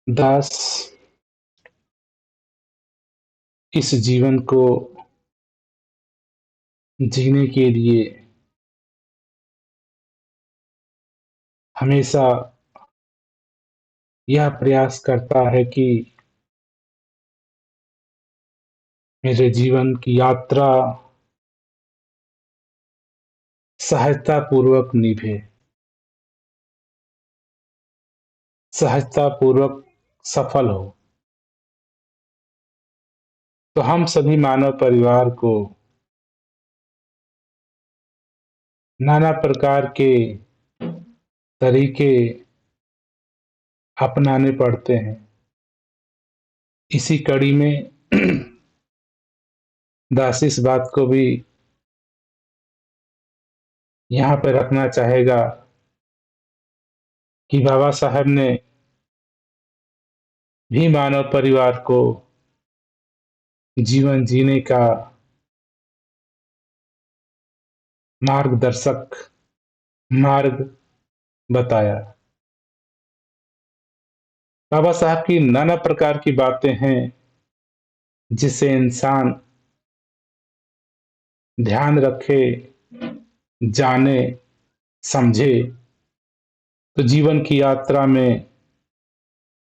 दास इस जीवन को जीने के लिए हमेशा यह प्रयास करता है कि मेरे जीवन की यात्रा सहजतापूर्वक निभे, सहजतापूर्वक सफल हो। तो हम सभी मानव परिवार को नाना प्रकार के तरीके अपनाने पड़ते हैं। इसी कड़ी में दास इस बात को भी यहाँ पे रखना चाहेगा कि बाबा साहब ने भी मानव परिवार को जीवन जीने का मार्गदर्शक मार्ग बताया। बाबा साहब की नाना प्रकार की बातें हैं जिसे इंसान ध्यान रखे, जाने, समझे तो जीवन की यात्रा में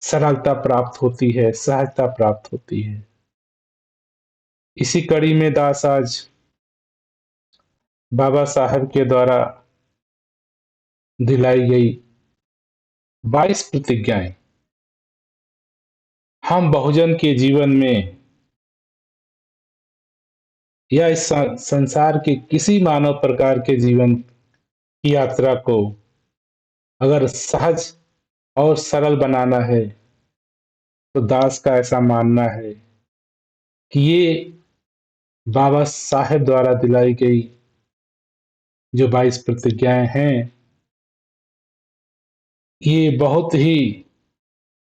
सरलता प्राप्त होती है, सहजता प्राप्त होती है। इसी कड़ी में दास आज बाबा साहब के द्वारा दिलाई गई 22 प्रतिज्ञाएं हम बहुजन के जीवन में या इस संसार के किसी मानव प्रकार के जीवन की यात्रा को अगर सहज और सरल बनाना है तो दास का ऐसा मानना है कि ये बाबा साहेब द्वारा दिलाई गई जो 22 प्रतिज्ञाएं हैं ये बहुत ही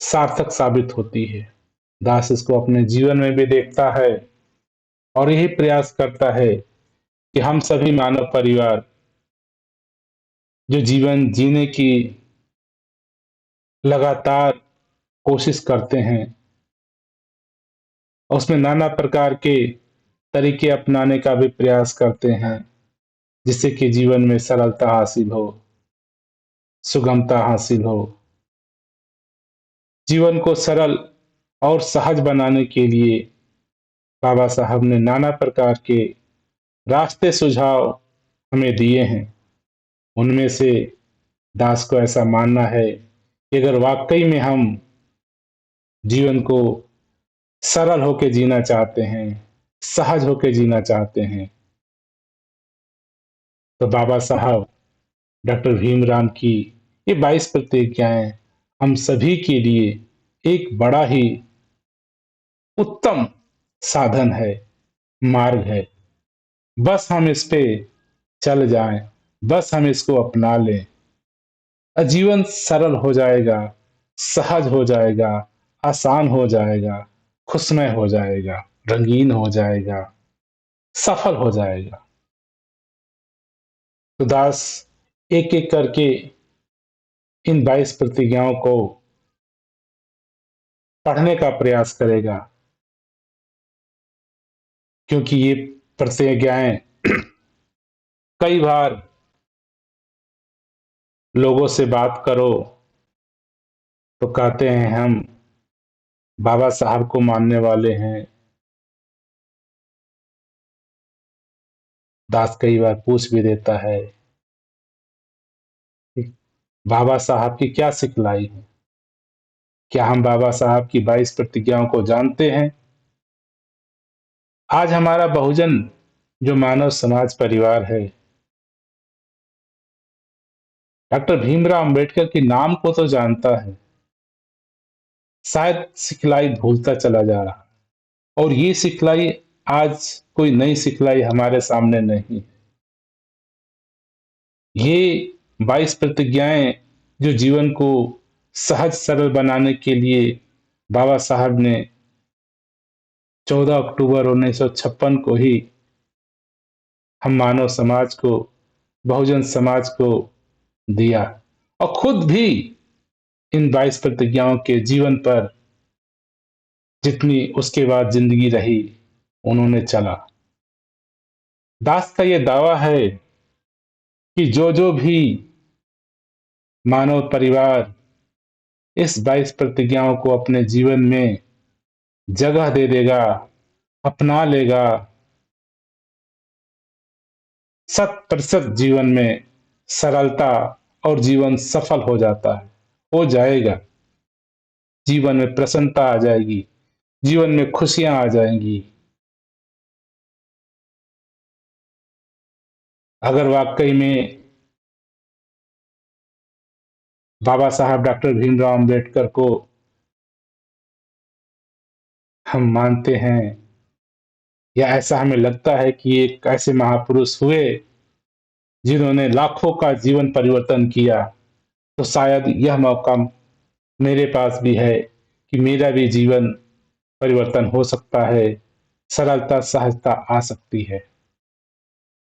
सार्थक साबित होती है। दास इसको अपने जीवन में भी देखता है और यही प्रयास करता है कि हम सभी मानव परिवार जो जीवन जीने की लगातार कोशिश करते हैं और उसमें नाना प्रकार के तरीके अपनाने का भी प्रयास करते हैं जिससे कि जीवन में सरलता हासिल हो, सुगमता हासिल हो। जीवन को सरल और सहज बनाने के लिए बाबा साहब ने नाना प्रकार के रास्ते सुझाव हमें दिए हैं। उनमें से दास को ऐसा मानना है कि अगर वाकई में हम जीवन को सरल होकर जीना चाहते हैं, सहज होकर जीना चाहते हैं तो बाबा साहब डॉक्टर भीमराव की ये 22 प्रतिज्ञाएं हम सभी के लिए एक बड़ा ही उत्तम साधन है, मार्ग है। बस हम इस पे चल जाएं, बस हम इसको अपना लें और जीवन सरल हो जाएगा, सहज हो जाएगा, आसान हो जाएगा, खुशमय हो जाएगा, रंगीन हो जाएगा, सफल हो जाएगा। तो दास एक एक करके इन 22 प्रतिज्ञाओं को पढ़ने का प्रयास करेगा क्योंकि ये प्रतिज्ञाएं कई बार लोगों से बात करो तो कहते हैं हम बाबा साहब को मानने वाले हैं। दास कई बार पूछ भी देता है कि बाबा साहब की क्या सिखलाई है, क्या हम बाबा साहब की 22 प्रतिज्ञाओं को जानते हैं। आज हमारा बहुजन जो मानव समाज परिवार है डॉक्टर भीमराव अंबेडकर के नाम को तो जानता है, शायद सिखलाई भूलता चला जा रहा है। और ये सिखलाई आज कोई नई सिखलाई हमारे सामने नहीं। ये 22 प्रतिज्ञाएं जो जीवन को सहज सरल बनाने के लिए बाबा साहब ने 14 अक्टूबर 1956 को ही हम मानव समाज को, बहुजन समाज को दिया और खुद भी इन 22 प्रतिज्ञाओं के जीवन पर जितनी उसके बाद जिंदगी रही उन्होंने चला। दास का ये दावा है कि जो भी मानव परिवार इस 22 प्रतिज्ञाओं को अपने जीवन में जगह दे देगा, अपना लेगा, 100% जीवन में सरलता और जीवन सफल हो जाता है, हो जाएगा। जीवन में प्रसन्नता आ जाएगी, जीवन में खुशियां आ जाएंगी। अगर वाकई में बाबा साहब डॉक्टर भीमराव अंबेडकर को हम मानते हैं या ऐसा हमें लगता है कि एक ऐसे महापुरुष हुए जिन्होंने लाखों का जीवन परिवर्तन किया, तो शायद यह मौका मेरे पास भी है कि मेरा भी जीवन परिवर्तन हो सकता है, सरलता सहजता आ सकती है।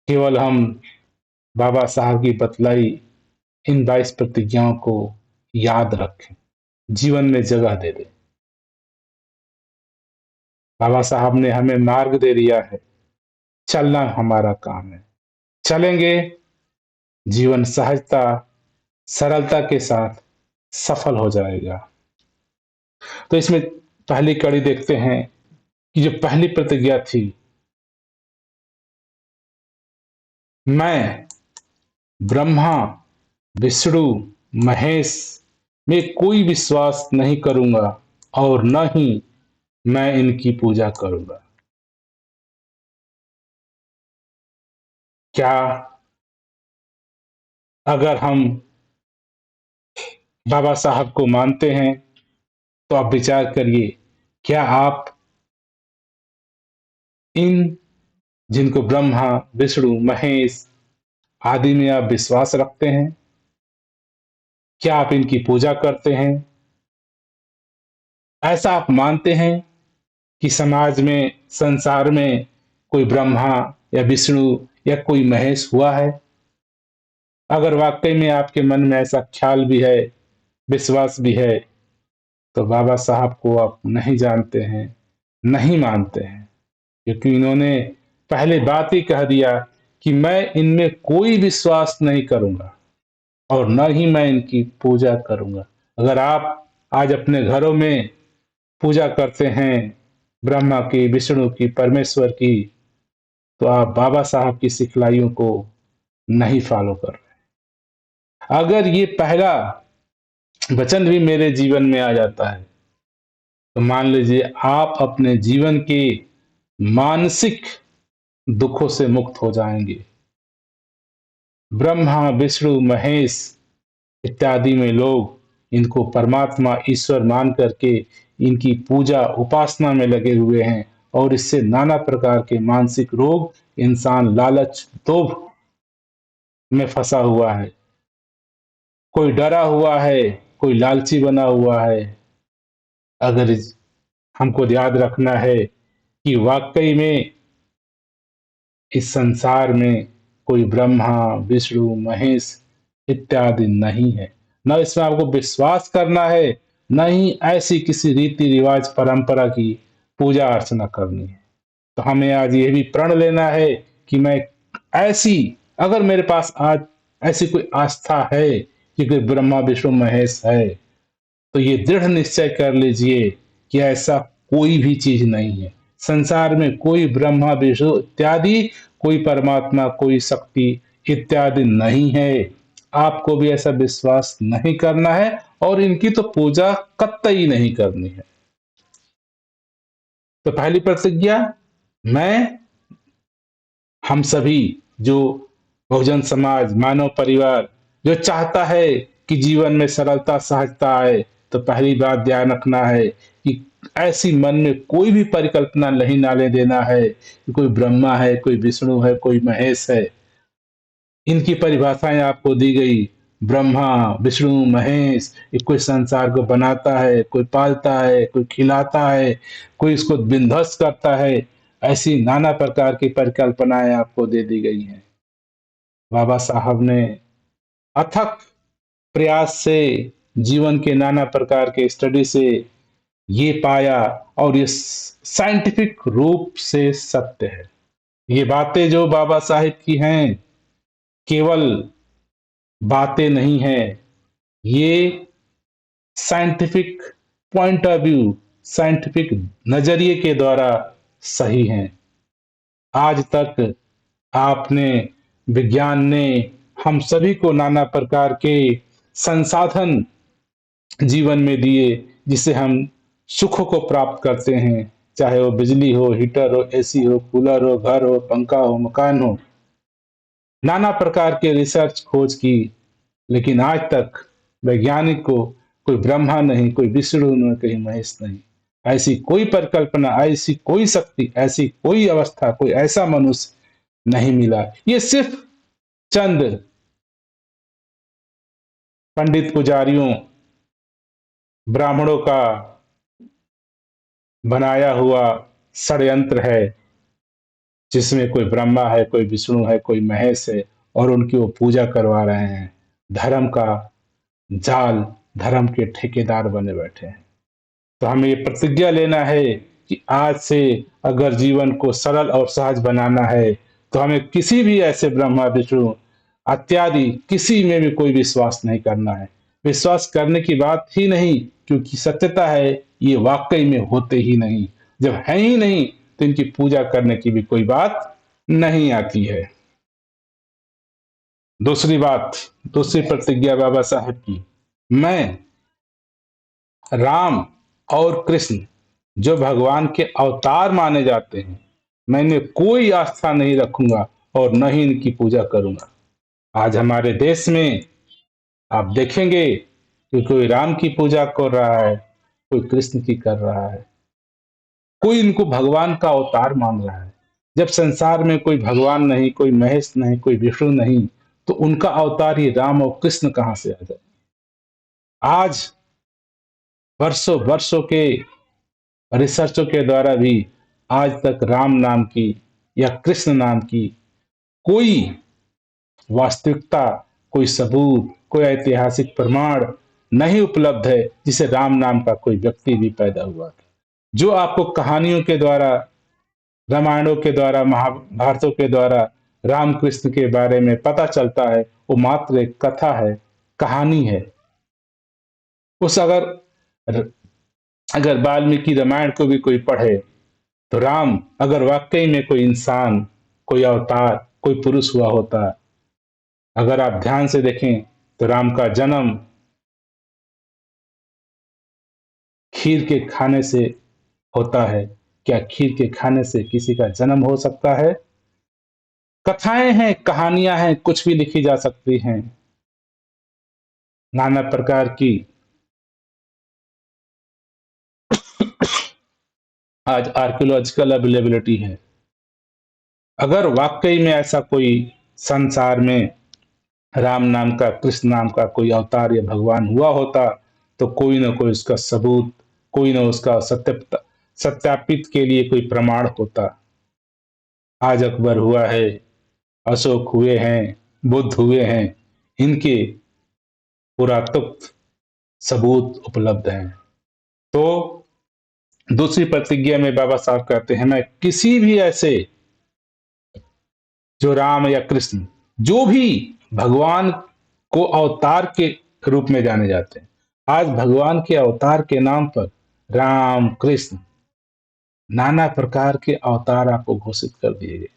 केवल हम बाबा साहब की बतलाई इन 22 प्रतिज्ञाओं को याद रखें, जीवन में जगह दे दें। बाबा साहब ने हमें मार्ग दे दिया है, चलना हमारा काम है। चलेंगे, जीवन सहजता सरलता के साथ सफल हो जाएगा। तो इसमें पहली कड़ी देखते हैं कि जो पहली प्रतिज्ञा थी, मैं ब्रह्मा विष्णु महेश में कोई विश्वास नहीं करूंगा और न ही मैं इनकी पूजा करूंगा। क्या अगर हम बाबा साहब को मानते हैं तो आप विचार करिए, क्या आप इन जिनको ब्रह्मा विष्णु महेश आदि में आप विश्वास रखते हैं? क्या आप इनकी पूजा करते हैं? ऐसा आप मानते हैं कि समाज में संसार में कोई ब्रह्मा या विष्णु या कोई महेश हुआ है? अगर वाकई में आपके मन में ऐसा ख्याल भी है, विश्वास भी है, तो बाबा साहब को आप नहीं जानते हैं, नहीं मानते हैं, क्योंकि इन्होंने पहले बात ही कह दिया कि मैं इनमें कोई विश्वास नहीं करूंगा और न ही मैं इनकी पूजा करूंगा। अगर आप आज अपने घरों में पूजा करते हैं ब्रह्मा की, विष्णु की, परमेश्वर की, तो आप बाबा साहब की सिखलाइयों को नहीं फॉलो कर रहे। अगर ये पहला वचन भी मेरे जीवन में आ जाता है, तो मान लीजिए आप अपने जीवन के मानसिक दुखों से मुक्त हो जाएंगे। ब्रह्मा विष्णु महेश इत्यादि में लोग इनको परमात्मा ईश्वर मान करके इनकी पूजा उपासना में लगे हुए हैं और इससे नाना प्रकार के मानसिक रोग, इंसान लालच लोभ में फंसा हुआ है। कोई डरा हुआ है, कोई लालची बना हुआ है। अगर हमको याद रखना है कि वाकई में इस संसार में कोई ब्रह्मा विष्णु महेश इत्यादि नहीं है, न इसमें आपको विश्वास करना है, न ही ऐसी किसी रीति रिवाज परंपरा की पूजा अर्चना करनी है। तो हमें आज ये भी प्रण लेना है कि मैं ऐसी, अगर मेरे पास आज ऐसी कोई आस्था है कि कोई ब्रह्मा विष्णु महेश है, तो ये दृढ़ निश्चय कर लीजिए कि ऐसा कोई भी चीज नहीं है संसार में, कोई ब्रह्मा विष्णु इत्यादि, कोई परमात्मा, कोई शक्ति इत्यादि नहीं है। आपको भी ऐसा विश्वास नहीं करना है और इनकी तो पूजा कतई नहीं करनी है। तो पहली प्रतिज्ञा, मैं, हम सभी जो बहुजन समाज मानव परिवार जो चाहता है कि जीवन में सरलता सहजता आए, तो पहली बात ध्यान रखना है कि ऐसी मन में कोई भी परिकल्पना नहीं नाले देना है कि कोई ब्रह्मा है, कोई विष्णु है, कोई महेश है। इनकी परिभाषाएं आपको दी गई। ब्रह्मा विष्णु महेश, ये कोई संसार को बनाता है, कोई पालता है, कोई खिलाता है, कोई इसको विध्वंस करता है। ऐसी नाना प्रकार की परिकल्पनाएं आपको दे दी गई हैं। बाबा साहब ने अथक प्रयास से जीवन के नाना प्रकार के स्टडी से ये पाया, और ये साइंटिफिक रूप से सत्य है। ये बातें जो बाबा साहिब की हैं, केवल बातें नहीं हैं, ये scientific point of view, scientific नजरिए के द्वारा सही हैं। आज तक आपने, विज्ञान ने हम सभी को नाना प्रकार के संसाधन जीवन में दिए, जिससे हम सुखों को प्राप्त करते हैं, चाहे वो बिजली हो, हीटर हो, एसी हो, कूलर हो, घर हो, पंखा हो, मकान हो। नाना प्रकार के रिसर्च खोज की, लेकिन आज तक वैज्ञानिक को कोई ब्रह्मा नहीं, कोई विष्णु नहीं, कहीं महेश नहीं, ऐसी कोई परिकल्पना, ऐसी कोई शक्ति, ऐसी कोई अवस्था, कोई ऐसा मनुष्य नहीं मिला। ये सिर्फ चंद पंडित पुजारियों, ब्राह्मणों का बनाया हुआ षड्यंत्र है, जिसमें कोई ब्रह्मा है, कोई विष्णु है, कोई महेश है, और उनकी वो पूजा करवा रहे हैं। धर्म का जाल, धर्म के ठेकेदार बने बैठे हैं। तो हमें ये प्रतिज्ञा लेना है कि आज से अगर जीवन को सरल और सहज बनाना है, तो हमें किसी भी ऐसे ब्रह्मा विष्णु इत्यादि किसी में भी कोई विश्वास नहीं करना है। विश्वास करने की बात ही नहीं, क्योंकि सत्यता है ये वाकई में होते ही नहीं। जब है ही नहीं, तो इनकी पूजा करने की भी कोई बात नहीं आती है। दूसरी बात, दूसरी प्रतिज्ञा बाबा साहेब की, मैं राम और कृष्ण जो भगवान के अवतार माने जाते हैं, मैंने कोई आस्था नहीं रखूंगा और न ही इनकी पूजा करूंगा। आज हमारे देश में आप देखेंगे कि कोई राम की पूजा कर रहा है, कोई कृष्ण की कर रहा है, कोई इनको भगवान का अवतार मान रहा है। जब संसार में कोई भगवान नहीं, कोई महेश नहीं, कोई विष्णु नहीं, तो उनका अवतार ही राम और कृष्ण कहां से आ जाए। आज वर्षों वर्षों के रिसर्चों के द्वारा भी आज तक राम नाम की या कृष्ण नाम की कोई वास्तविकता, कोई सबूत, कोई ऐतिहासिक प्रमाण नहीं उपलब्ध है जिसे राम नाम का कोई व्यक्ति भी पैदा हुआ था। जो आपको कहानियों के द्वारा, रामायणों के द्वारा, महाभारतों के द्वारा राम कृष्ण के बारे में पता चलता है, वो मात्र एक कथा है, कहानी है। उस अगर वाल्मीकि रामायण को भी कोई पढ़े, तो राम अगर वाकई में कोई इंसान, कोई अवतार, कोई पुरुष हुआ होता, अगर आप ध्यान से देखें तो राम का जन्म खीर के खाने से होता है। क्या खीर के खाने से किसी का जन्म हो सकता है? कथाएं हैं, कहानियां हैं, कुछ भी लिखी जा सकती हैं, नाना प्रकार की। आज आर्कियोलॉजिकल अवेलेबिलिटी है। अगर वाकई में ऐसा कोई संसार में राम नाम का, कृष्ण नाम का कोई अवतार या भगवान हुआ होता, तो कोई ना कोई उसका सबूत, कोई ना उसका सत्यापित के लिए कोई प्रमाण होता। आज अकबर हुआ है, अशोक हुए हैं, बुद्ध हुए हैं, इनके पुरातत्व सबूत उपलब्ध हैं। तो दूसरी प्रतिज्ञा में बाबा साहब कहते हैं, मैं किसी भी ऐसे जो राम या कृष्ण, जो भी भगवान को अवतार के रूप में जाने जाते हैं, आज भगवान के अवतार के नाम पर राम कृष्ण नाना प्रकार के अवतार आपको घोषित कर दिए गए।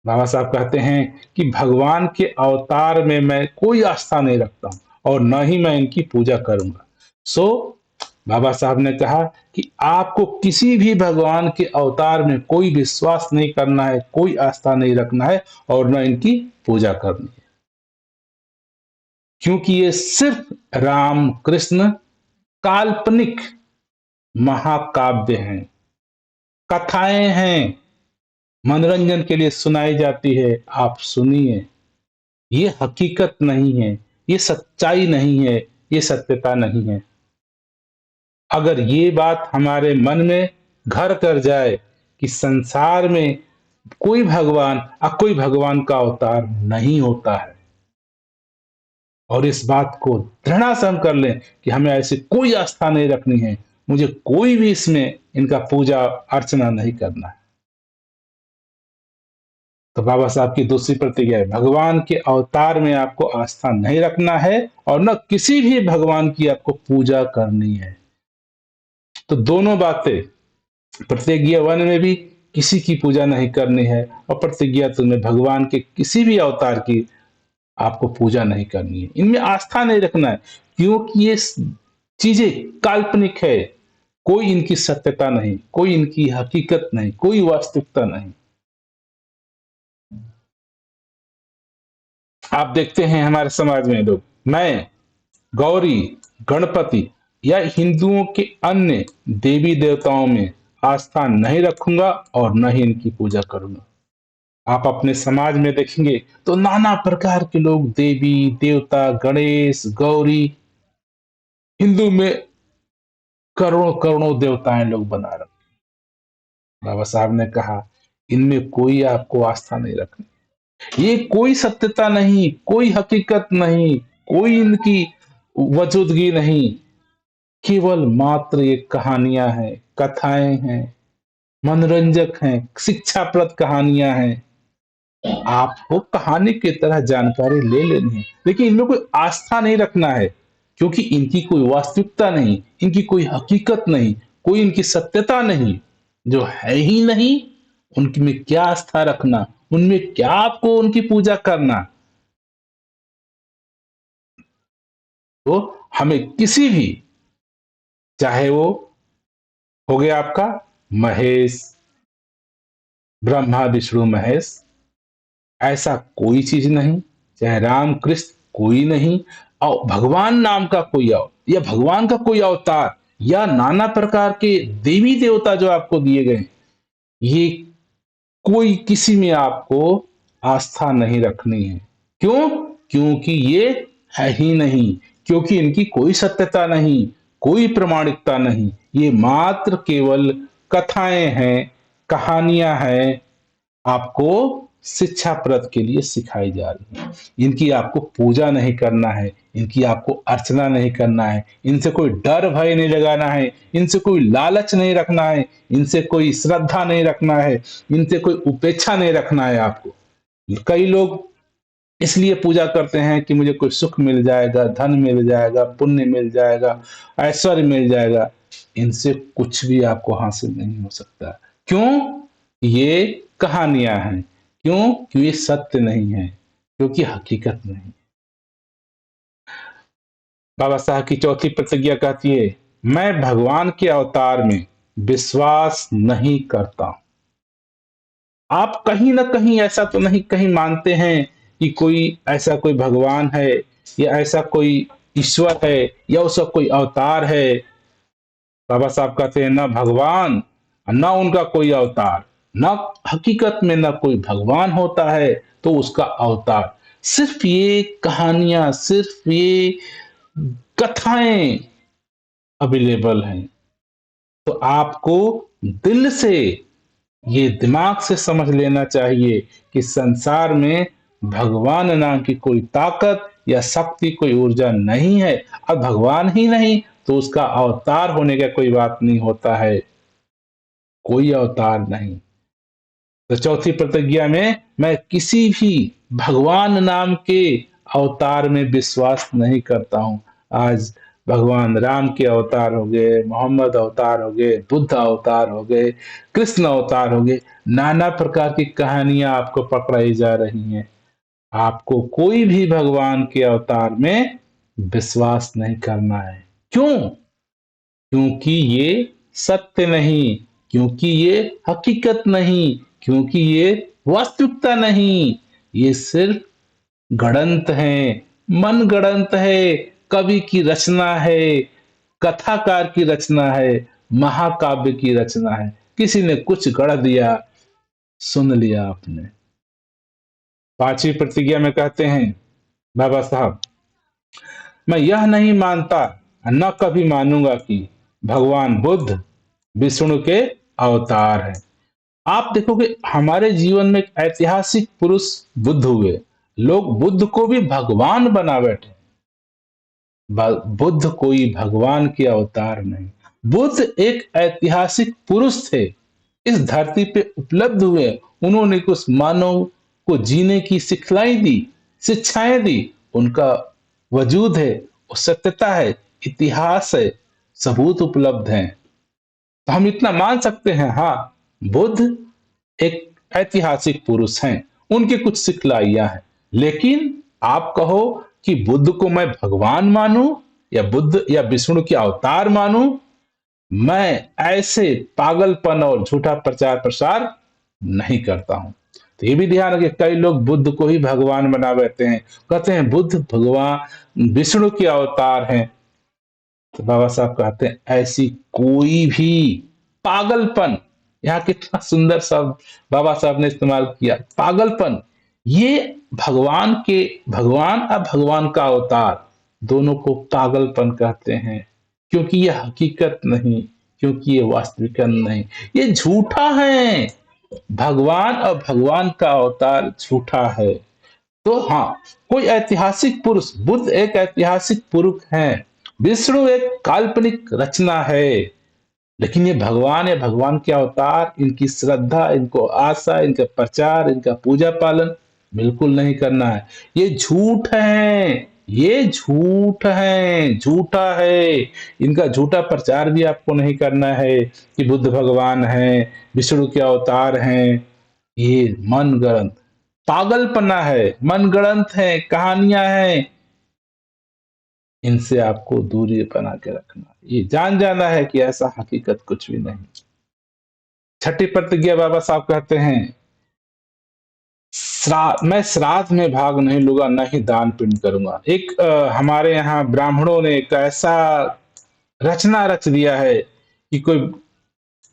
बाबा साहब कहते हैं कि भगवान के अवतार में मैं कोई आस्था नहीं रखता हूं, और न ही मैं इनकी पूजा करूंगा। सो बाबा साहब ने कहा कि आपको किसी भी भगवान के अवतार में कोई विश्वास नहीं करना है, कोई आस्था नहीं रखना है, और न इनकी पूजा करनी है, क्योंकि ये सिर्फ राम कृष्ण काल्पनिक महाकाव्य हैं, कथाएं हैं, मनोरंजन के लिए सुनाई जाती है, आप सुनिए। ये हकीकत नहीं है, ये सच्चाई नहीं है, ये सत्यता नहीं है। अगर ये बात हमारे मन में घर कर जाए कि संसार में कोई भगवान या कोई भगवान का अवतार नहीं होता है, और इस बात को दृढ़ता से हम कर लें कि हमें ऐसी कोई आस्था नहीं रखनी है, मुझे कोई भी इसमें इनका पूजा अर्चना नहीं करना है। तो बाबा साहब की दूसरी प्रतिज्ञा है, भगवान के अवतार में आपको आस्था नहीं रखना है और न किसी भी भगवान की आपको पूजा करनी है। तो दोनों बातें, प्रतिज्ञा वन में भी किसी की पूजा नहीं करनी है और प्रतिज्ञा टू में भगवान के किसी भी अवतार की आपको पूजा नहीं करनी है, इनमें आस्था नहीं रखना है, क्योंकि ये चीजें काल्पनिक है, कोई इनकी सत्यता नहीं, कोई इनकी हकीकत नहीं, कोई वास्तविकता नहीं। आप देखते हैं हमारे समाज में लोग, मैं गौरी, गणपति या हिंदुओं के अन्य देवी देवताओं में आस्था नहीं रखूंगा और न ही इनकी पूजा करूंगा। आप अपने समाज में देखेंगे तो नाना प्रकार के लोग देवी देवता, गणेश, गौरी, हिंदू में करोड़ों करोड़ों देवताएं लोग बना रहे। बाबा साहब ने कहा इनमें कोई आपको आस्था नहीं रखनी, ये कोई सत्यता नहीं, कोई हकीकत नहीं, कोई इनकी वजूदगी नहीं, केवल मात्र ये कहानियां हैं, कथाएं हैं, मनोरंजक हैं, शिक्षाप्रद कहानियां हैं। आपको कहानी की तरह जानकारी ले लेनी है, लेकिन इनमें कोई आस्था नहीं रखना है, क्योंकि इनकी कोई वास्तविकता नहीं, इनकी कोई हकीकत नहीं, कोई इनकी सत्यता नहीं, जो है ही नहीं, उनकी में क्या आस्था रखना, उनमें क्या आपको उनकी पूजा करना। तो हमें किसी भी, चाहे वो हो गया आपका महेश, ब्रह्मा विष्णु महेश, ऐसा कोई चीज नहीं, चाहे राम कृष्ण कोई नहीं, और भगवान नाम का कोई या भगवान का कोई अवतार या नाना प्रकार के देवी देवता जो आपको दिए गए, ये कोई किसी में आपको आस्था नहीं रखनी है। क्यों? क्योंकि ये है ही नहीं, क्योंकि इनकी कोई सत्यता नहीं, कोई प्रमाणिकता नहीं, ये मात्र केवल कथाएं हैं, कहानियां हैं, आपको शिक्षाप्रद के लिए सिखाई जा रही है। इनकी आपको पूजा नहीं करना है, इनकी आपको अर्चना नहीं करना है, इनसे कोई डर भय नहीं लगाना है, इनसे कोई लालच नहीं रखना है, इनसे कोई श्रद्धा नहीं रखना है, इनसे कोई उपेक्षा नहीं रखना है आपको। कई लोग इसलिए पूजा करते हैं कि मुझे कोई सुख मिल जाएगा, धन मिल जाएगा, पुण्य मिल जाएगा, ऐश्वर्य मिल जाएगा। इनसे कुछ भी आपको हासिल नहीं हो सकता। क्यों? ये कहानियां हैं। क्यों? क्योंकि ये सत्य नहीं है, क्योंकि हकीकत नहीं। बाबा साहब की चौथी प्रतिज्ञा कहती है, मैं भगवान के अवतार में विश्वास नहीं करता। आप कहीं ना कहीं ऐसा तो नहीं कहीं मानते हैं कि कोई ऐसा कोई भगवान है या ऐसा कोई ईश्वर है या उसका कोई अवतार है। बाबा साहब कहते हैं ना भगवान, ना उनका कोई अवतार, ना हकीकत में ना कोई भगवान होता है तो उसका अवतार, सिर्फ ये कहानियां, सिर्फ ये कथाएं अवेलेबल हैं। तो आपको दिल से, ये दिमाग से समझ लेना चाहिए कि संसार में भगवान नाम की कोई ताकत या शक्ति, कोई ऊर्जा नहीं है। अब भगवान ही नहीं तो उसका अवतार होने का कोई बात नहीं होता है, कोई अवतार नहीं। तो चौथी प्रतिज्ञा में मैं किसी भी भगवान नाम के अवतार में विश्वास नहीं करता हूं। आज भगवान राम के अवतार हो गए, मोहम्मद अवतार हो गए, बुद्ध अवतार हो गए, कृष्ण अवतार हो गए, नाना प्रकार की कहानियां आपको पकड़ाई जा रही हैं। आपको कोई भी भगवान के अवतार में विश्वास नहीं करना है। क्यों? क्योंकि ये सत्य नहीं, क्योंकि ये हकीकत नहीं, क्योंकि ये वास्तविकता नहीं, ये सिर्फ गढ़ंत है, मन गढ़ंत है, कवि की रचना है, कथाकार की रचना है, महाकाव्य की रचना है। किसी ने कुछ गढ़ दिया, सुन लिया आपने। पांचवी प्रतिज्ञा में कहते हैं बाबा साहब, मैं यह नहीं मानता, न कभी मानूंगा कि भगवान बुद्ध विष्णु के अवतार हैं। आप देखोगे हमारे जीवन में एक ऐतिहासिक पुरुष बुद्ध हुए, लोग बुद्ध को भी भगवान बना बैठे। बुद्ध कोई भगवान के अवतार नहीं। बुद्ध एक ऐतिहासिक पुरुष थे, इस धरती पे उपलब्ध हुए। उन्होंने कुछ मानव को जीने की सिखलाई दी, शिक्षाएं दी। उनका वजूद है, वो सत्यता है, इतिहास है, सबूत उपलब्ध हैं। तो हम इतना मान सकते हैं, हाँ, बुद्ध एक ऐतिहासिक पुरुष हैं, उनके कुछ सिखलाइयां हैं। लेकिन आप कहो कि बुद्ध को मैं भगवान मानूं या बुद्ध या विष्णु के अवतार मानूं, मैं ऐसे पागलपन और झूठा प्रचार प्रसार नहीं करता हूं। तो ये भी ध्यान रखिए, कई लोग बुद्ध को ही भगवान बना बैठते हैं, कहते हैं बुद्ध भगवान विष्णु के अवतार हैं। तो बाबा साहब कहते हैं ऐसी कोई भी पागलपन, यहाँ कितना सुंदर शब्द बाबा साहब ने इस्तेमाल किया, पागलपन। ये भगवान और भगवान का अवतार दोनों को पागलपन कहते हैं, क्योंकि ये हकीकत नहीं, क्योंकि ये वास्तविकता नहीं, ये झूठा है। भगवान और भगवान का अवतार झूठा है। तो हाँ, कोई ऐतिहासिक पुरुष, बुद्ध एक ऐतिहासिक पुरुष है, विष्णु एक काल्पनिक रचना है, लेकिन ये भगवान या भगवान के अवतार, इनकी श्रद्धा, इनको आशा, इनका प्रचार, इनका पूजा पालन बिल्कुल नहीं करना है। ये झूठ है, ये झूठ है, झूठा है। इनका झूठा प्रचार भी आपको नहीं करना है कि बुद्ध भगवान है, विष्णु के अवतार हैं। ये मनगढ़ंत पागलपना है, मनगढ़ंत है, कहानियां हैं। इनसे आपको दूरी बना के रखना, ये जान जाना है कि ऐसा हकीकत कुछ भी नहीं। छठी प्रतिज्ञा बाबा साहब कहते हैं, मैं श्राद्ध में भाग नहीं लूंगा, न ही दान पिंड करूंगा। एक हमारे यहाँ ब्राह्मणों ने एक ऐसा रचना रच दिया है कि कोई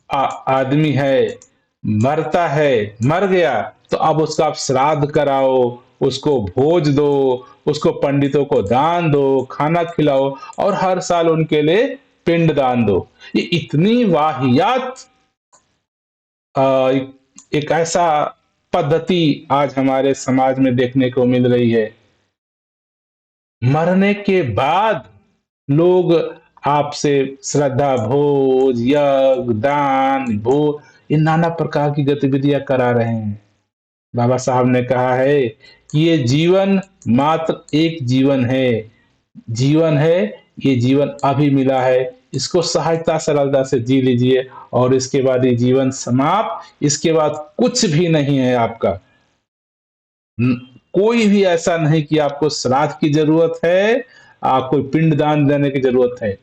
आदमी है, मरता है, मर गया, तो अब उसका आप श्राद्ध कराओ, उसको भोज दो, उसको पंडितों को दान दो, खाना खिलाओ, और हर साल उनके लिए पिंड दान दो। ये इतनी वाहियात एक ऐसा पद्धति आज हमारे समाज में देखने को मिल रही है। मरने के बाद लोग आपसे श्रद्धा भोज, यज्ञ, दान, भोज, ये नाना प्रकार की गतिविधियां करा रहे हैं। बाबा साहब ने कहा है कि ये जीवन मात्र एक जीवन है, जीवन है, ये जीवन अभी मिला है, इसको सहजता सरलता से जी लीजिए, और इसके बाद ये जीवन समाप्त, इसके बाद कुछ भी नहीं है आपका। कोई भी ऐसा नहीं कि आपको श्राद्ध की जरूरत है, कोई पिंड दान देने की जरूरत है।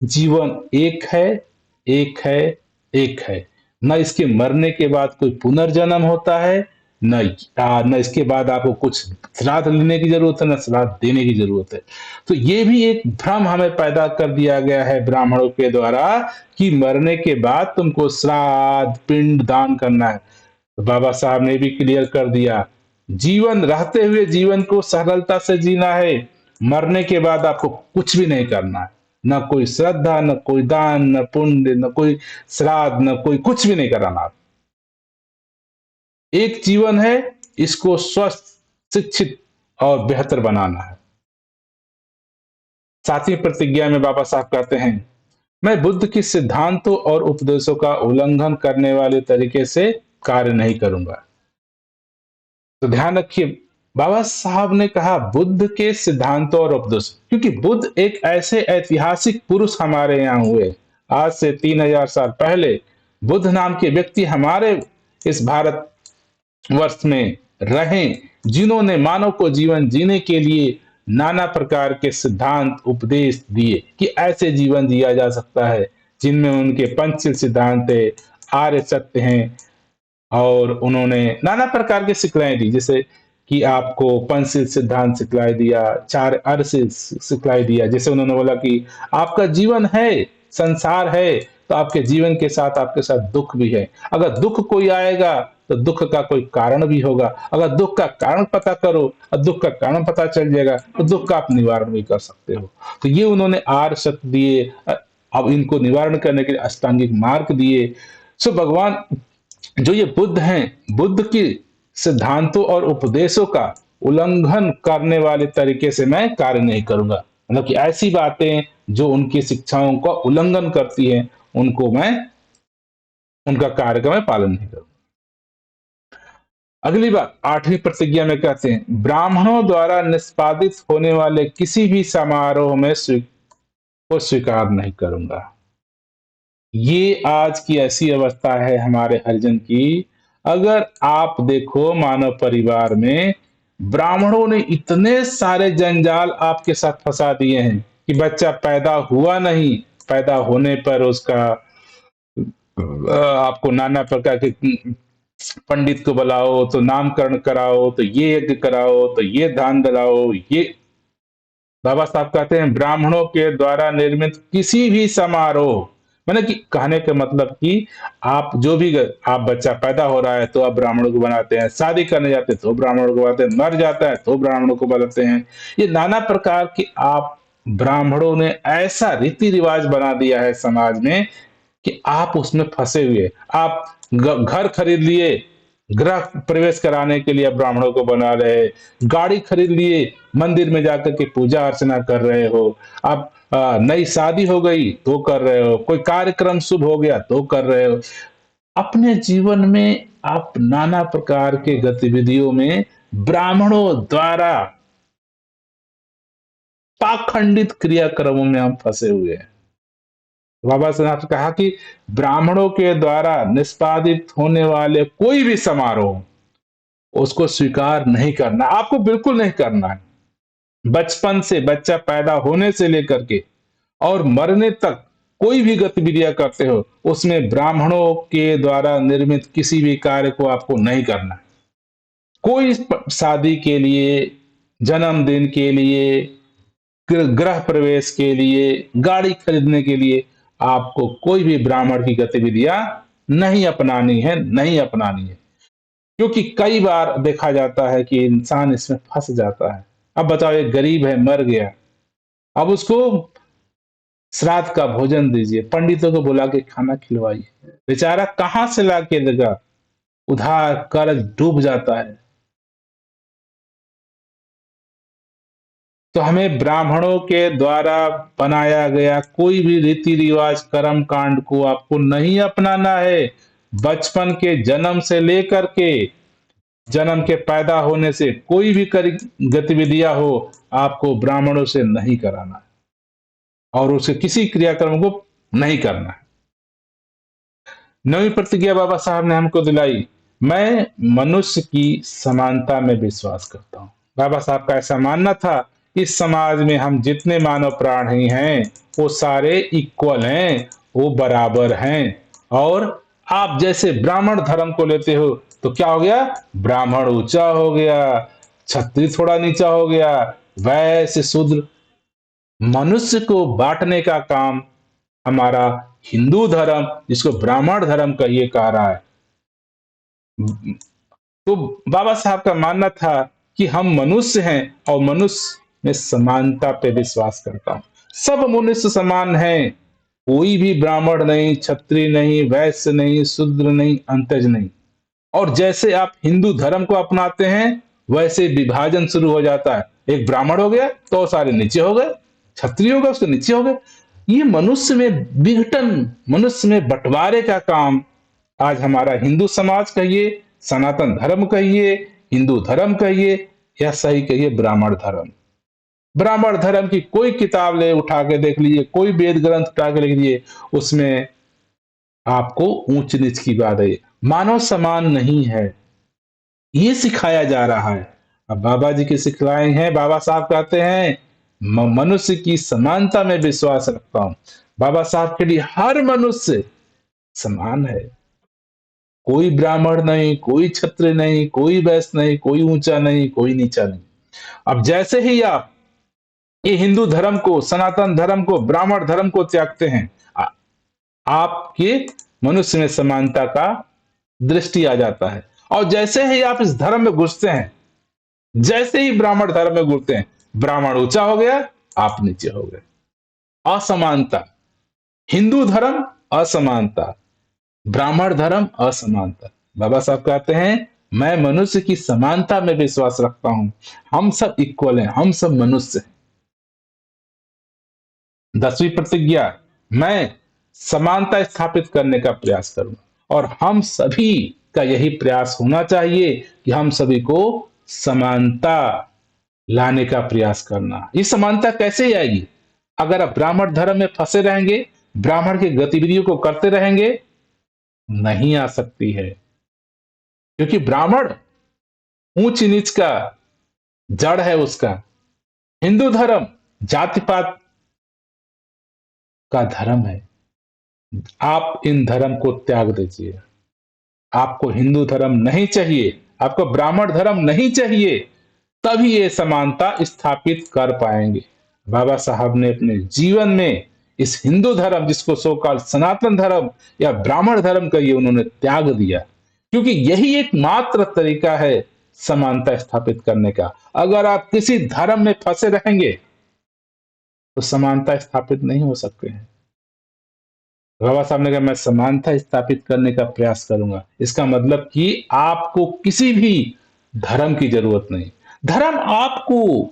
जीवन एक है, एक है, एक है। न इसके मरने के बाद कोई पुनर्जन्म होता है, न इसके बाद आपको कुछ श्राद्ध लेने की जरूरत है, न श्राद्ध देने की जरूरत है। तो ये भी एक भ्रम हमें पैदा कर दिया गया है ब्राह्मणों के द्वारा कि मरने के बाद तुमको श्राद्ध पिंड दान करना है। तो बाबा साहब ने भी क्लियर कर दिया, जीवन रहते हुए जीवन को सरलता से जीना है, मरने के बाद आपको कुछ भी नहीं करना है, न कोई श्रद्धा, न कोई दान, न पुण्य, न कोई श्राद्ध, न कोई कुछ भी नहीं कराना। एक जीवन है, इसको स्वस्थ, शिक्षित और बेहतर बनाना है। सातवीं प्रतिज्ञा में बाबा साहब कहते हैं, मैं बुद्ध के सिद्धांतों और उपदेशों का उल्लंघन करने वाले तरीके से कार्य नहीं करूंगा। तो ध्यान रखिए, बाबा साहब ने कहा बुद्ध के सिद्धांतों और उपदेश, क्योंकि बुद्ध एक ऐसे ऐतिहासिक पुरुष हमारे यहाँ हुए। आज से 3000 साल पहले बुद्ध नाम के व्यक्ति हमारे इस भारत वर्ष में रहे, जिन्होंने मानव को जीवन जीने के लिए नाना प्रकार के सिद्धांत उपदेश दिए कि ऐसे जीवन जिया जा सकता है, जिनमें उनके पंचशील सिद्धांत है, आर्य सत्य हैं, और उन्होंने नाना प्रकार के सिखलाएं दी, जैसे कि आपको पंचशील सिद्धांत सिखलाई दिया, चार अर्थ से सिखलाई दिया। जैसे उन्होंने बोला कि आपका जीवन है, संसार है, तो आपके जीवन के साथ आपके साथ दुख भी है। अगर दुख कोई आएगा तो दुख का कोई कारण भी होगा। अगर दुख का कारण पता करो और दुख का कारण पता चल जाएगा तो दुख का आप निवारण भी कर सकते हो। तो ये उन्होंने आर्य सत्य दिए, अब इनको निवारण करने के लिए अष्टांगिक मार्ग दिए। सो भगवान जो ये बुद्ध हैं, बुद्ध के सिद्धांतों और उपदेशों का उल्लंघन करने वाले तरीके से मैं कार्य नहीं करूंगा। मतलब कि ऐसी बातें जो उनकी शिक्षाओं का उल्लंघन करती हैं, उनको मैं उनका कार्य का मैं पालन नहीं करूँगा। अगली बात 8वीं प्रतिज्ञा में कहते हैं, ब्राह्मणों द्वारा निष्पादित होने वाले किसी भी समारोह में को स्वीकार नहीं करूँगा। ये आज की ऐसी अवस्था है हमारे हरिजन की, अगर आप देखो मानव परिवार में ब्राह्मणों ने इतने सारे जंजाल आपके साथ फंसा दिए हैं कि बच्चा पैदा हुआ नहीं, पैदा होने पर उसका आपको नाना प्रकार के पंडित को बुलाओ तो नामकरण कराओ, तो ये यज्ञ कराओ, तो ये दान दिलाओ, ये बाबा साहब कहते हैं ब्राह्मणों के द्वारा निर्मित किसी भी समारोह, मैंने कि कहने का मतलब कि आप जो भी आप बच्चा पैदा हो रहा है तो आप ब्राह्मणों को बनाते हैं, शादी करने जाते हैं तो ब्राह्मणों को बनाते हैं, मर जाता है तो ब्राह्मणों को बनाते हैं। ये नाना प्रकार की आप ब्राह्मणों ने ऐसा रीति रिवाज बना दिया है समाज में कि आप उसमें फंसे हुए। आप घर खरीद लिए, गृह प्रवेश कराने के लिए आप ब्राह्मणों को बना रहे, गाड़ी खरीद लिए, मंदिर में जाकर के पूजा अर्चना कर रहे हो, आप नई शादी हो गई तो कर रहे हो, कोई कार्यक्रम शुभ हो गया तो कर रहे हो। अपने जीवन में आप नाना प्रकार के गतिविधियों में ब्राह्मणों द्वारा पाखंडित क्रियाक्रमों में हम फंसे हुए हैं। बाबा साहब ने कहा कि ब्राह्मणों के द्वारा निष्पादित होने वाले कोई भी समारोह उसको स्वीकार नहीं करना, आपको बिल्कुल नहीं करना है। बचपन से बच्चा पैदा होने से लेकर के और मरने तक कोई भी गतिविधियां करते हो उसमें ब्राह्मणों के द्वारा निर्मित किसी भी कार्य को आपको नहीं करना है। कोई शादी के लिए, जन्मदिन के लिए, गृह प्रवेश के लिए, गाड़ी खरीदने के लिए आपको कोई भी ब्राह्मण की गतिविधियां नहीं अपनानी है, नहीं अपनानी है। क्योंकि कई बार देखा जाता है कि इंसान इसमें फंस जाता है। अब बताओ एक गरीब है, मर गया, अब उसको श्राद्ध का भोजन दीजिए, पंडितों को बुला के खाना खिलवाइए, बेचारा कहां से ला के देगा, उधार कर्ज डूब जाता है। तो हमें ब्राह्मणों के द्वारा बनाया गया कोई भी रीति रिवाज कर्म कांड को आपको नहीं अपनाना है। बचपन के जन्म से लेकर के जन्म के पैदा होने से कोई भी गतिविधियां हो आपको ब्राह्मणों से नहीं कराना है और उसे किसी क्रियाक्रम को नहीं करना है। 9वीं प्रतिज्ञा बाबा साहब ने हमको दिलाई, मैं मनुष्य की समानता में विश्वास करता हूं। बाबा साहब का ऐसा मानना था, इस समाज में हम जितने मानव प्राणी हैं वो सारे इक्वल हैं, वो बराबर हैं। और आप जैसे ब्राह्मण धर्म को लेते हो तो क्या हो गया, ब्राह्मण ऊंचा हो गया, क्षत्रिय थोड़ा नीचा हो गया, वैश्य शूद्र। मनुष्य को बांटने का काम हमारा हिंदू धर्म, जिसको ब्राह्मण धर्म कहिए, कह रहा है। तो बाबा साहब का मानना था कि हम मनुष्य हैं और मनुष्य में समानता पे विश्वास करता हूं। सब मनुष्य समान हैं, कोई भी ब्राह्मण नहीं, क्षत्रिय नहीं, वैश्य नहीं, शूद्र नहीं, अंतज नहीं। और जैसे आप हिंदू धर्म को अपनाते हैं वैसे विभाजन शुरू हो जाता है। एक ब्राह्मण हो गया तो सारे नीचे हो गए, क्षत्रिय हो गया उसके नीचे हो गए। ये मनुष्य में विघटन, मनुष्य में बंटवारे का काम आज हमारा हिंदू समाज कहिए, सनातन धर्म कहिए, हिंदू धर्म कहिए, या सही कहिए ब्राह्मण धर्म। ब्राह्मण धर्म की कोई किताब ले उठा के देख लीजिए, कोई वेद ग्रंथ उठा के लिख लीजिए, उसमें आपको ऊंच नीच की बात है, मानव समान नहीं है, ये सिखाया जा रहा है। अब बाबा जी की सिखलाएं हैं, बाबा साहब कहते हैं मनुष्य की समानता में विश्वास रखता हूं। बाबा साहब के लिए हर मनुष्य समान है, कोई ब्राह्मण नहीं, कोई क्षत्रिय नहीं, कोई वैश्य नहीं, कोई ऊंचा नहीं, कोई नीचा नहीं। अब जैसे ही आप ये हिंदू धर्म को, सनातन धर्म को, ब्राह्मण धर्म को त्यागते हैं, आपके मनुष्य में समानता का दृष्टि आ जाता है। और जैसे ही आप इस धर्म में घुसते हैं, जैसे ही ब्राह्मण धर्म में घुसते हैं, ब्राह्मण ऊंचा हो गया, आप नीचे हो गए। असमानता, हिंदू धर्म असमानता, ब्राह्मण धर्म असमानता। बाबा साहब कहते हैं मैं मनुष्य की समानता में विश्वास रखता हूं, हम सब इक्वल हैं, हम सब मनुष्य हैं। 10वीं प्रतिज्ञा, मैं समानता स्थापित करने का प्रयास करूंगा। और हम सभी का यही प्रयास होना चाहिए कि हम सभी को समानता लाने का प्रयास करना। ये समानता कैसे आएगी? अगर आप ब्राह्मण धर्म में फंसे रहेंगे, ब्राह्मण की गतिविधियों को करते रहेंगे, नहीं आ सकती है। क्योंकि ब्राह्मण ऊंच नीच का जड़ है उसका। हिंदू धर्म जाति पात का धर्म है। आप इन धर्म को त्याग दीजिए। आपको हिंदू धर्म नहीं चाहिए, आपको ब्राह्मण धर्म नहीं चाहिए, तभी ये समानता स्थापित कर पाएंगे। बाबा साहब ने अपने जीवन में इस हिंदू धर्म, जिसको सोकाल सनातन धर्म या ब्राह्मण धर्म कहिए, उन्होंने त्याग दिया। क्योंकि यही एकमात्र तरीका है समानता स्थापित करने का। अगर आप किसी धर्म में फंसे रहेंगे तो समानता स्थापित नहीं हो सकते हैं। बाबा साहब ने कहा मैं समानता स्थापित करने का प्रयास करूंगा। इसका मतलब कि आपको किसी भी धर्म की जरूरत नहीं। धर्म आपको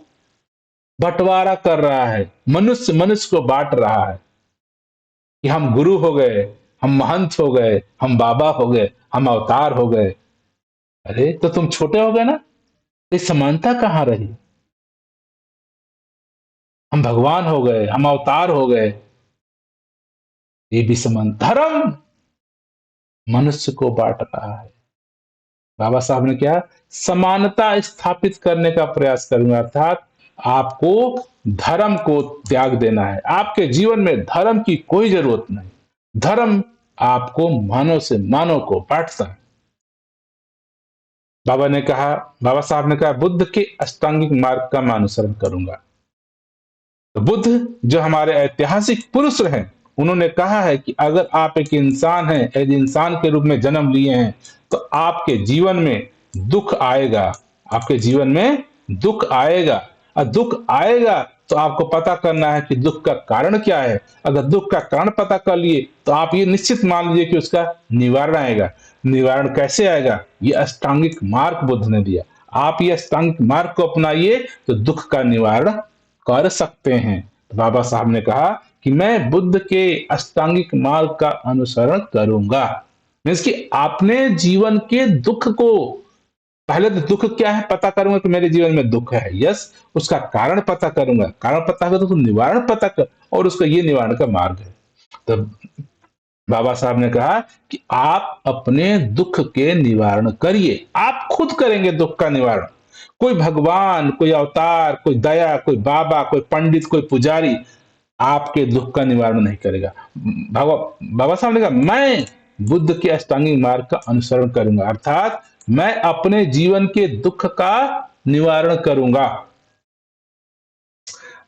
बंटवारा कर रहा है, मनुष्य मनुष्य को बांट रहा है कि हम गुरु हो गए, हम महंत हो गए, हम बाबा हो गए, हम अवतार हो गए। अरे तो तुम छोटे हो गए ना, ये समानता कहां रही? हम भगवान हो गए, हम अवतार हो गए, ये भी समान। धर्म मनुष्य को बांट रहा है। बाबा साहब ने क्या, समानता स्थापित करने का प्रयास करूंगा, अर्थात आपको धर्म को त्याग देना है। आपके जीवन में धर्म की कोई जरूरत नहीं। धर्म आपको मानव से मानव को बांटता है। बाबा ने कहा, बाबा साहब ने कहा बुद्ध के अष्टांगिक मार्ग का मैं अनुसरण करूंगा। तो बुद्ध जो हमारे ऐतिहासिक पुरुष हैं, उन्होंने कहा है कि अगर आप एक इंसान हैं, एक इंसान के रूप में जन्म लिए हैं, तो आपके जीवन में दुख आएगा। आपके जीवन में दुख आएगा, और दुख आएगा तो आपको पता करना है कि दुख का कारण क्या है। अगर दुख का कारण पता कर लिए तो आप ये निश्चित मान लीजिए कि उसका निवारण आएगा। निवारण कैसे आएगा? ये अष्टांगिक मार्ग बुद्ध ने दिया। आप ये अष्टांगिक मार्ग को अपनाइए तो दुख का निवारण कर सकते हैं। तो बाबा साहब ने कहा कि मैं बुद्ध के अष्टांगिक मार्ग का अनुसरण करूंगा। मीन्स कि अपने जीवन के दुख को, पहले तो दुख क्या है पता करूंगा कि मेरे जीवन में दुख है, यस, उसका कारण पता करूंगा, कारण पता कर तो निवारण पता कर, और उसका ये निवारण का मार्ग है। तो बाबा साहब ने कहा कि आप अपने दुख के निवारण करिए। आप खुद करेंगे दुख का निवारण। कोई भगवान, कोई अवतार, कोई दया, कोई बाबा, कोई पंडित, कोई पुजारी आपके दुख का निवारण नहीं करेगा। बाबा साहब ने कहा मैं बुद्ध के अष्टांगिक मार्ग का अनुसरण करूंगा, अर्थात मैं अपने जीवन के दुख का निवारण करूंगा।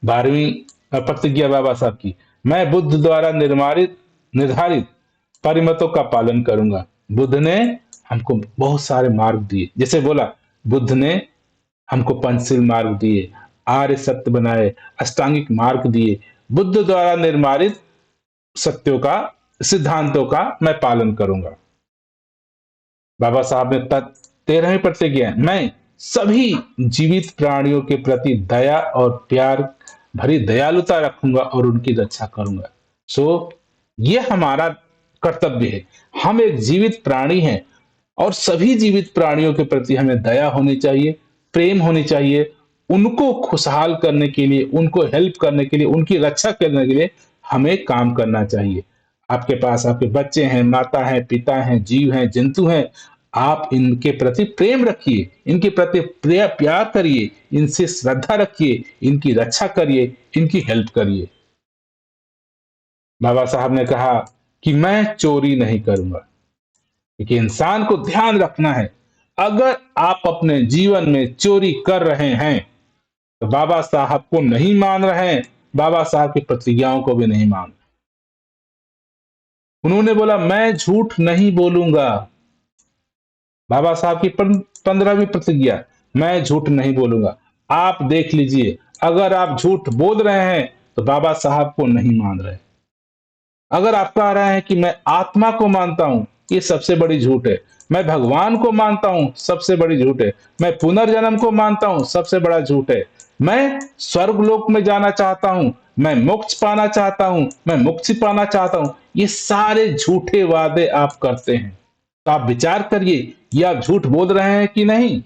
12वीं प्रतिज्ञा बाबा साहब की, मैं बुद्ध द्वारा निर्धारित परिमतों का पालन करूंगा। बुद्ध ने हमको बहुत सारे मार्ग दिए, जैसे बोला बुद्ध ने हमको पंचशील मार्ग दिए, आर्य सत्य बनाए, अष्टांगिक मार्ग दिए। बुद्ध द्वारा निर्धारित सत्यों का, सिद्धांतों का मैं पालन करूंगा। बाबा साहब ने 13वीं प्रतिज्ञा, मैं सभी जीवित प्राणियों के प्रति दया और प्यार भरी दयालुता रखूंगा और उनकी रक्षा करूंगा। सो ये हमारा कर्तव्य है। हम एक जीवित प्राणी हैं और सभी जीवित प्राणियों के प्रति हमें दया होनी चाहिए, प्रेम होनी चाहिए। उनको खुशहाल करने के लिए, उनको हेल्प करने के लिए, उनकी रक्षा करने के लिए हमें काम करना चाहिए। आपके पास आपके बच्चे हैं, माता हैं, पिता हैं, जीव हैं, जंतु हैं, आप इनके प्रति प्रेम रखिए, इनके प्रति प्यार करिए, इनसे श्रद्धा रखिए, इनकी रक्षा करिए, इनकी हेल्प करिए। बाबा साहब ने कहा कि मैं चोरी नहीं करूंगा, क्योंकि इंसान को ध्यान रखना है, अगर आप अपने जीवन में चोरी कर रहे हैं तो बाबा साहब को नहीं मान रहे हैं, बाबा साहब की प्रतिज्ञाओं को भी नहीं मान। उन्होंने बोला मैं झूठ नहीं बोलूंगा। बाबा साहब की 15वीं प्रतिज्ञा, मैं झूठ नहीं बोलूंगा। आप देख लीजिए, अगर आप झूठ बोल रहे हैं तो बाबा साहब को नहीं मान रहे। अगर आप कह रहे हैं कि मैं आत्मा को मानता हूं, ये सबसे बड़ी झूठ है। मैं भगवान को मानता हूं, सबसे बड़ी झूठ है। मैं पुनर्जन्म को मानता हूं, सबसे बड़ा झूठ है। मैं स्वर्गलोक में जाना चाहता हूं, मैं मोक्ष पाना चाहता हूं, मैं मुक्ति पाना चाहता हूं। ये सारे झूठे वादे आप करते हैं। तो आप विचार करिए, ये आप झूठ बोल रहे हैं कि नहीं।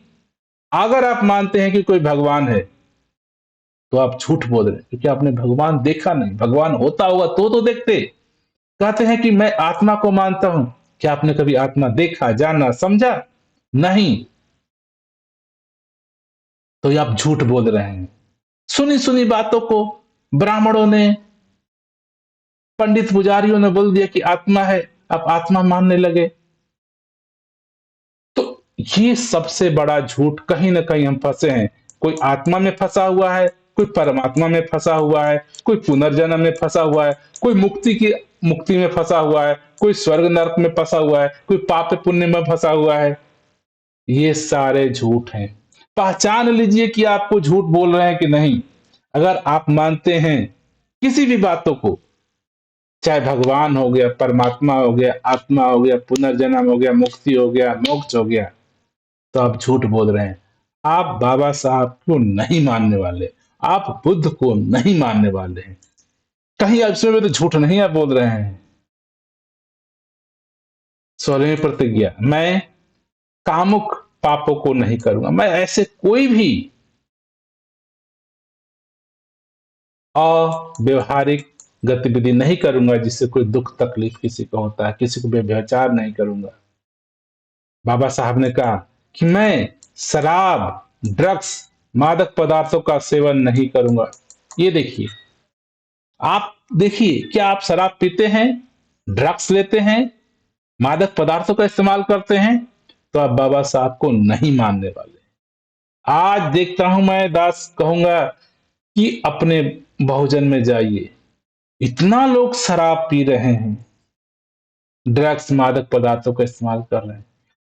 अगर आप मानते हैं कि कोई भगवान है तो आप झूठ बोल रहे हैं, क्योंकि आपने भगवान देखा नहीं। भगवान होता होगा तो देखते। कहते हैं कि मैं आत्मा को मानता हूं। क्या आपने कभी आत्मा देखा, जाना, समझा? नहीं। तो ये आप झूठ बोल रहे हैं। सुनी सुनी बातों को ब्राह्मणों ने, पंडित पुजारियों ने बोल दिया कि आत्मा है, आप आत्मा मानने लगे। तो ये सबसे बड़ा झूठ। कहीं ना कहीं हम फंसे हैं। कोई आत्मा में फंसा हुआ है, कोई परमात्मा में फंसा हुआ है, कोई पुनर्जन्म में फंसा हुआ है, कोई मुक्ति में फंसा हुआ है, कोई स्वर्ग नरक में फंसा हुआ है, कोई पाप पुण्य में फंसा हुआ है। ये सारे झूठ हैं। पहचान लीजिए कि आपको झूठ बोल रहे हैं कि नहीं। अगर आप मानते हैं किसी भी बातों को, चाहे भगवान हो गया, परमात्मा हो गया, आत्मा हो गया, पुनर्जन्म हो गया, मुक्ति हो गया, मोक्ष हो गया, तो आप झूठ बोल रहे हैं। आप बाबा साहब को नहीं मानने वाले, आप बुद्ध को नहीं मानने वाले हैं। कहीं इसमें भी तो झूठ नहीं आप बोल रहे हैं। 16वीं प्रतिज्ञा, मैं कामुक पापों को नहीं करूंगा। मैं ऐसे कोई भी अव्यवहारिक गतिविधि नहीं करूंगा जिससे कोई दुख तकलीफ किसी को होता है। किसी को व्यभिचार नहीं करूंगा। बाबा साहब ने कहा कि मैं शराब, ड्रग्स, मादक पदार्थों का सेवन नहीं करूंगा। ये देखिए, आप देखिए, क्या आप शराब पीते हैं, ड्रग्स लेते हैं, मादक पदार्थों का इस्तेमाल करते हैं? तो आप बाबा साहब को नहीं मानने वाले। आज देखता हूं मैं, दास कहूंगा कि अपने बहुजन में जाइए, इतना लोग शराब पी रहे हैं, ड्रग्स, मादक पदार्थों का इस्तेमाल कर रहे हैं।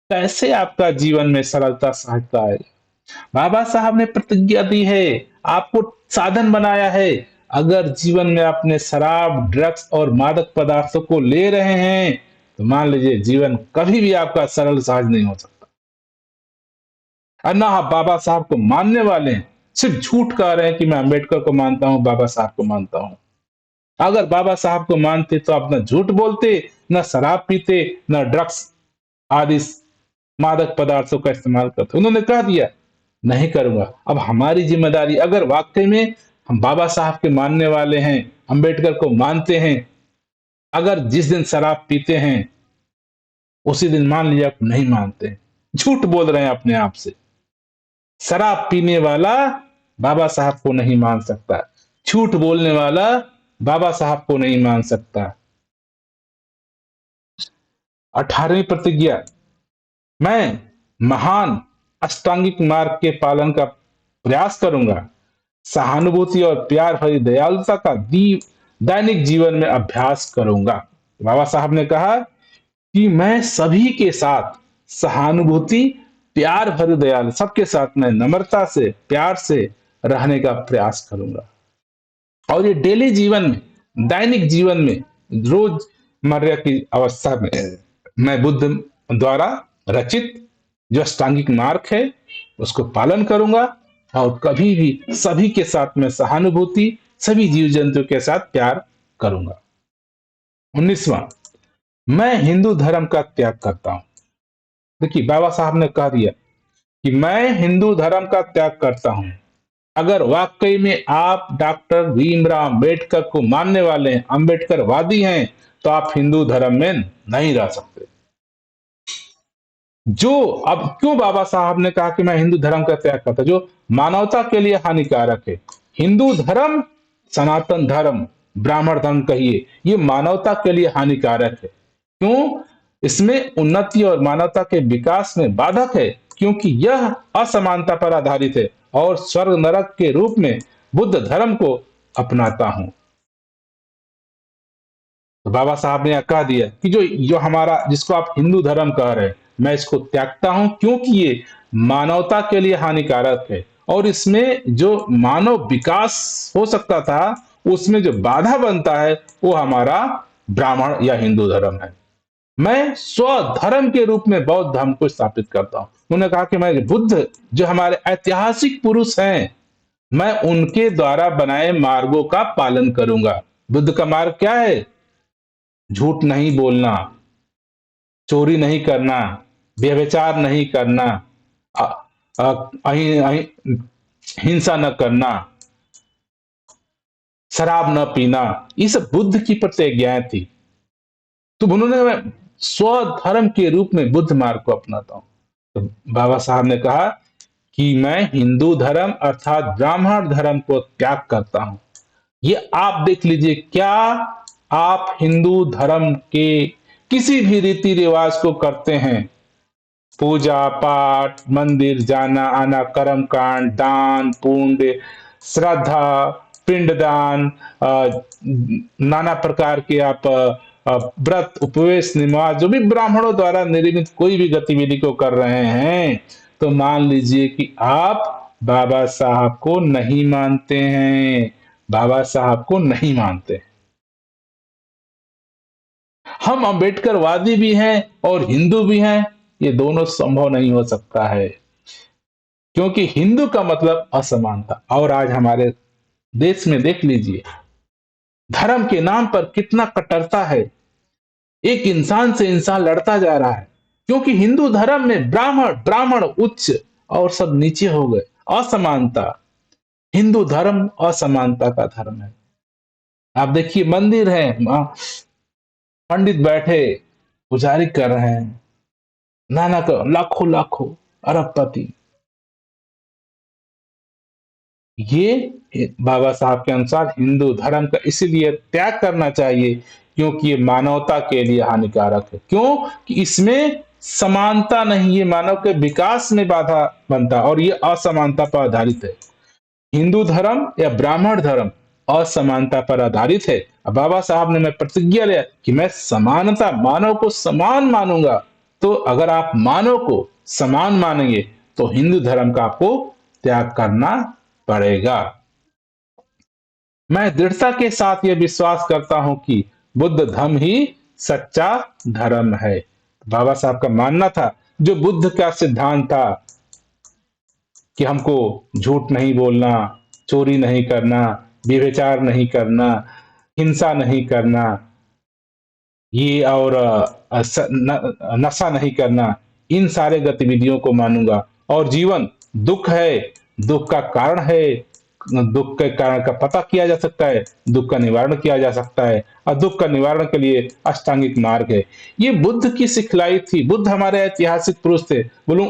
कैसे आपका जीवन में सरलता सहजता आए? बाबा साहब ने प्रतिज्ञा दी है, आपको साधन बनाया है। अगर जीवन में आपने शराब, ड्रग्स और मादक पदार्थों को ले रहे हैं तो मान लीजिए जीवन कभी भी आपका सरल सहज नहीं हो सकता। और ना आप बाबा साहब को मानने वाले हैं, सिर्फ झूठ कह रहे हैं कि मैं अंबेडकर को मानता हूं, बाबा साहब को मानता हूं। अगर बाबा साहब को मानते तो आप ना झूठ बोलते, ना शराब पीते, ना ड्रग्स आदि मादक पदार्थों का इस्तेमाल करते। उन्होंने कह दिया नहीं करूंगा। अब हमारी जिम्मेदारी, अगर वाकई में हम बाबा साहब के मानने वाले हैं, अंबेडकर को मानते हैं, अगर जिस दिन शराब पीते हैं उसी दिन मान लिया आप नहीं मानते हैं, झूठ बोल रहे हैं अपने आप से। शराब पीने वाला बाबा साहब को नहीं मान सकता, झूठ बोलने वाला बाबा साहब को नहीं मान सकता। 18वीं प्रतिज्ञा, मैं महान अष्टांगिक मार्ग के पालन का प्रयास करूंगा। सहानुभूति और प्यार भरी दयालुता का दैनिक जीवन में अभ्यास करूंगा। बाबा साहब ने कहा कि मैं सभी के साथ सहानुभूति, प्यार भरी दयालु, सबके साथ मैं नम्रता से, प्यार से रहने का प्रयास करूंगा। और ये डेली जीवन में, दैनिक जीवन में, रोजमर्रा की अवस्था में मैं बुद्ध द्वारा रचित जो अष्टांगिक मार्ग है उसको पालन करूंगा। और कभी भी सभी के साथ में सहानुभूति, सभी जीव जंतु के साथ प्यार करूंगा। 19वां, मैं हिंदू धर्म का त्याग करता हूं। देखिए, बाबा साहब ने कह दिया कि मैं हिंदू धर्म का त्याग करता हूं। अगर वाकई में आप डॉक्टर भीमराव अंबेडकर को मानने वाले हैं, अंबेडकरवादी हैं, तो आप हिंदू धर्म में नहीं रह सकते। जो अब क्यों बाबा साहब ने कहा कि मैं हिंदू धर्म का त्याग करता, जो मानवता के लिए हानिकारक है। हिंदू धर्म, सनातन धर्म, ब्राह्मण धर्म कहिए, ये मानवता के लिए हानिकारक है। क्यों? इसमें उन्नति और मानवता के विकास में बाधक है, क्योंकि यह असमानता पर आधारित है और स्वर्ग नरक के रूप में बुद्ध धर्म को अपनाता हूं। तो बाबा साहब ने कह दिया कि जो जो हमारा, जिसको आप हिंदू धर्म कह रहे हैं, मैं इसको त्यागता हूं, क्योंकि ये मानवता के लिए हानिकारक है और इसमें जो मानव विकास हो सकता था उसमें जो बाधा बनता है वो हमारा ब्राह्मण या हिंदू धर्म है। मैं स्वधर्म के रूप में बौद्ध धर्म को स्थापित करता हूं। उन्होंने कहा कि मैं बुद्ध, जो हमारे ऐतिहासिक पुरुष हैं, मैं उनके द्वारा बनाए मार्गों का पालन करूंगा। बुद्ध का मार्ग क्या है? झूठ नहीं बोलना, चोरी नहीं करना, व्यभिचार नहीं करना, अ- हिंसा न करना, शराब न पीना। ये सब बुद्ध की प्रतिज्ञाएं थी। तो उन्होंने मैं स्वधर्म के रूप में बुद्ध मार्ग को अपनाता हूं। तो बाबा साहब ने कहा कि मैं हिंदू धर्म अर्थात ब्राह्मण धर्म को त्याग करता हूं। ये आप देख लीजिए, क्या आप हिंदू धर्म के किसी भी रीति रिवाज को करते हैं? पूजा पाठ, मंदिर जाना आना, कर्म कांड, दान पुण्य, श्रद्धा, पिंडदान, नाना प्रकार के आप व्रत उपवेश निमाज, जो भी ब्राह्मणों द्वारा निर्मित कोई भी गतिविधि को कर रहे हैं, तो मान लीजिए कि आप बाबा साहब को नहीं मानते हैं। बाबा साहब को नहीं मानते। हम अम्बेडकरवादी भी हैं और हिंदू भी हैं, ये दोनों संभव नहीं हो सकता है। क्योंकि हिंदू का मतलब असमानता। और आज हमारे देश में देख लीजिए, धर्म के नाम पर कितना कट्टरता है। एक इंसान से इंसान लड़ता जा रहा है, क्योंकि हिंदू धर्म में ब्राह्मण ब्राह्मण उच्च और सब नीचे हो गए। असमानता। हिंदू धर्म असमानता का धर्म है। आप देखिए, मंदिर है, पंडित बैठे पुजारी कर रहे हैं, नाना का लाखों लाखों अरबपति। ये बाबा साहब के अनुसार हिंदू धर्म का इसीलिए त्याग करना चाहिए, क्योंकि ये मानवता के लिए हानिकारक है। क्यों? कि इसमें समानता नहीं है, मानव के विकास में बाधा बनता, और ये असमानता पर आधारित है। हिंदू धर्म या ब्राह्मण धर्म असमानता पर आधारित है। अब बाबा साहब ने मैं प्रतिज्ञा लिया कि मैं समानता, मानव को समान मानूंगा। तो अगर आप मानव को समान मानेंगे, तो हिंदू धर्म का आपको त्याग करना पड़ेगा। मैं दृढ़ता के साथ यह विश्वास करता हूं कि बुद्ध धर्म ही सच्चा धर्म है। बाबा साहब का मानना था, जो बुद्ध का सिद्धांत था कि हमको झूठ नहीं बोलना, चोरी नहीं करना, व्यभिचार नहीं करना, हिंसा नहीं करना, ये और नशा नहीं करना, इन सारे गतिविधियों को मानूंगा। और जीवन दुख है, दुख का कारण है, दुख के कारण का पता किया जा सकता है, दुख का निवारण किया जा सकता है, और दुख का निवारण के लिए अष्टांगिक मार्ग है। ये बुद्ध की सिखलाई थी। बुद्ध हमारे ऐतिहासिक पुरुष थे। बोलो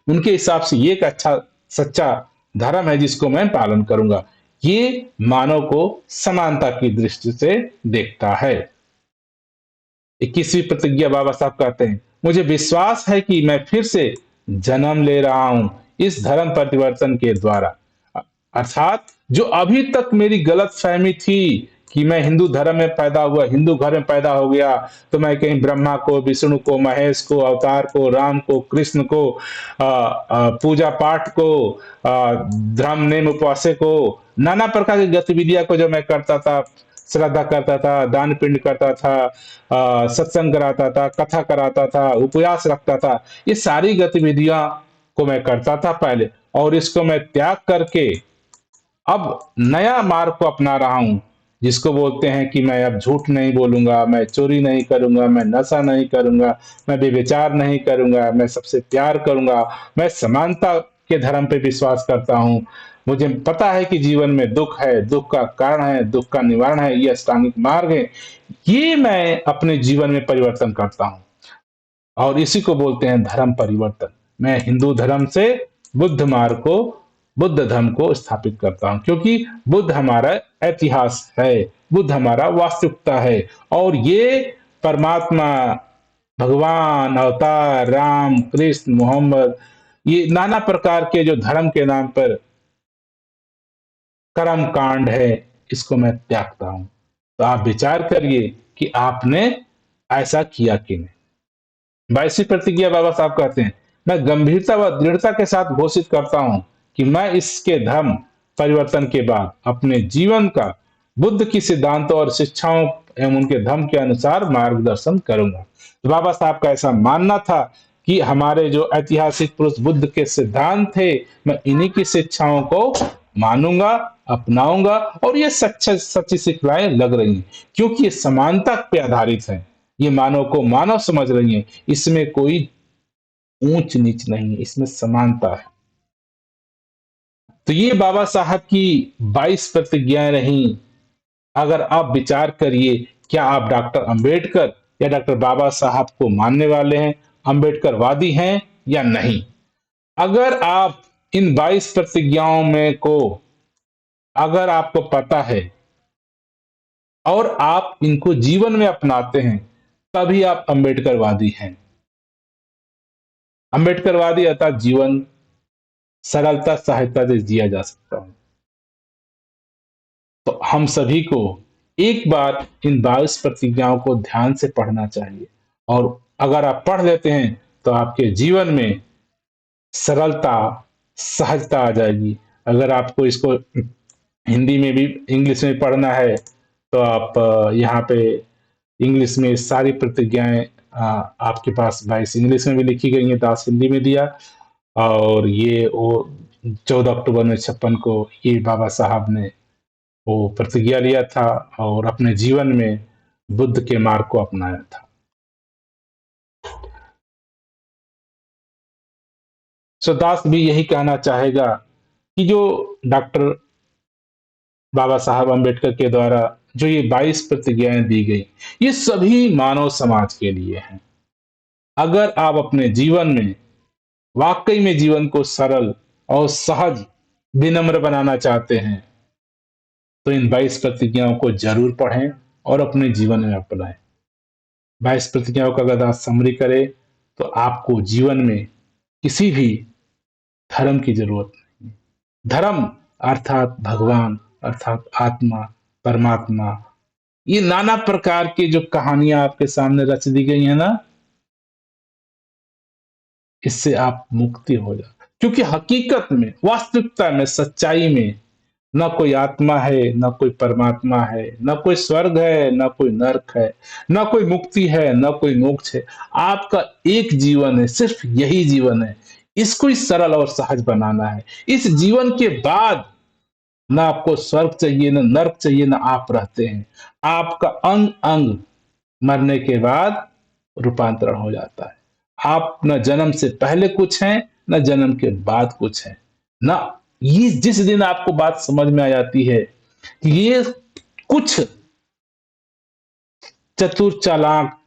उनके हिसाब से ये एक अच्छा सच्चा धर्म है जिसको मैं पालन करूंगा। ये मानव को समानता की दृष्टि से देखता है। 21वीं प्रतिज्ञा बाबा साहब कहते हैं, मुझे विश्वास है कि मैं फिर से जन्म ले रहा हूं इस धर्म परिवर्तन के द्वारा। अर्थात जो अभी तक मेरी गलत फहमी थी कि मैं हिंदू धर्म में पैदा हुआ, हिंदू घर में पैदा हो गया, तो मैं कहीं ब्रह्मा को, विष्णु को, महेश को, अवतार को, राम को, कृष्ण को, पूजा पाठ को, धर्म नेम उपवासे को, नाना प्रकार की गतिविधियां को जो मैं करता था, श्रद्धा करता था, दान पिंड करता था, सत्संग कराता था, कथा कराता था, उपवास रखता था, ये सारी गतिविधियां को मैं करता था पहले, और इसको मैं त्याग करके अब नया मार्ग को अपना रहा हूं, जिसको बोलते हैं कि मैं अब झूठ नहीं बोलूंगा, मैं चोरी नहीं करूंगा, मैं नशा नहीं करूंगा, मैं व्यभिचार नहीं करूंगा, मैं सबसे प्यार करूंगा, मैं समानता के धर्म पे विश्वास करता हूं। मुझे पता है कि जीवन में दुख है, दुख का कारण है, दुख का निवारण है, ये अष्टांगिक मार्ग है। ये मैं अपने जीवन में परिवर्तन करता हूं, और इसी को बोलते हैं धर्म परिवर्तन। मैं हिंदू धर्म से बुद्ध मार्ग को, बुद्ध धर्म को स्थापित करता हूं, क्योंकि बुद्ध हमारा इतिहास है, बुद्ध हमारा वास्तविकता है। और ये परमात्मा, भगवान, अवतार, राम, कृष्ण, मोहम्मद, ये नाना प्रकार के जो धर्म के नाम पर कर्म कांड है, इसको मैं त्यागता हूं। तो आप विचार करिए कि आपने ऐसा किया कि नहीं। 22वीं प्रतिज्ञा बाबा साहब कहते हैं, मैं गंभीरता व दृढ़ता के साथ घोषित करता हूं कि मैं इसके धर्म परिवर्तन के बाद अपने जीवन का बुद्ध की सिद्धांतों और शिक्षाओं एवं उनके धर्म के अनुसार मार्गदर्शन करूंगा। तो बाबा साहब का ऐसा मानना था कि हमारे जो ऐतिहासिक पुरुष बुद्ध के सिद्धांत थे, मैं इन्हीं की शिक्षाओं को मानूंगा, अपनाऊंगा और ये सच्ची सिखलाएं लग रही हैं, क्योंकि ये समानता पे आधारित है। ये मानव को मानव समझ रही है, इसमें कोई ऊंच नीच नहीं है, इसमें समानता है। तो ये बाबा साहब की 22 प्रतिज्ञाएं रहीं। अगर आप विचार करिए, क्या आप डॉक्टर अंबेडकर या डॉक्टर बाबा साहब को मानने वाले हैं, अंबेडकरवादी हैं या नहीं? अगर आप इन 22 प्रतिज्ञाओं में को अगर आपको पता है और आप इनको जीवन में अपनाते हैं, तभी आप अंबेडकरवादी हैं। अंबेडकरवादी अर्थात जीवन सरलता सहजता से जिया जा सकता है। तो हम सभी को एक बार इन 22 प्रतिज्ञाओं को ध्यान से पढ़ना चाहिए, और अगर आप पढ़ लेते हैं तो आपके जीवन में सरलता सहजता आ जाएगी। अगर आपको इसको हिंदी में भी इंग्लिश में पढ़ना है तो आप यहाँ पे इंग्लिश में सारी प्रतिज्ञाएं आपके पास 22 इंग्लिश में भी लिखी गई हैं, 10 हिंदी में दिया। और ये वो 14 अक्टूबर में 56 को ये बाबा साहब ने वो प्रतिज्ञा लिया था और अपने जीवन में बुद्ध के मार्ग को अपनाया था। सो दास भी यही कहना चाहेगा कि जो डॉक्टर बाबा साहब अम्बेडकर के द्वारा जो ये 22 प्रतिज्ञाएं दी गई, ये सभी मानव समाज के लिए हैं। अगर आप अपने जीवन में वाकई में जीवन को सरल और सहज विनम्र बनाना चाहते हैं, तो इन 22 प्रतिज्ञाओं को जरूर पढ़ें और अपने जीवन में अपनाएं। 22 प्रतिज्ञाओं का अगर आप समरी करें तो आपको जीवन में किसी भी धर्म की जरूरत नहीं। धर्म अर्थात भगवान, अर्थात आत्मा, परमात्मा, ये नाना प्रकार की जो कहानियां आपके सामने रच दी गई है ना, इससे आप मुक्ति हो जाओ। क्योंकि हकीकत में, वास्तविकता में, सच्चाई में न कोई आत्मा है, न कोई परमात्मा है, न कोई स्वर्ग है, न कोई नरक है, न कोई मुक्ति है, न कोई मोक्ष है। आपका एक जीवन है, सिर्फ यही जीवन है। इसको ही सरल और सहज बनाना है। इस जीवन के बाद ना आपको स्वर्ग चाहिए, ना नर्क चाहिए, ना आप रहते हैं। आपका अंग अंग मरने के बाद रूपांतरण हो जाता है। आप न जन्म से पहले कुछ हैं, न जन्म के बाद कुछ है। ना ये जिस दिन आपको बात समझ में आ जाती है कि ये कुछ चतुर चालाक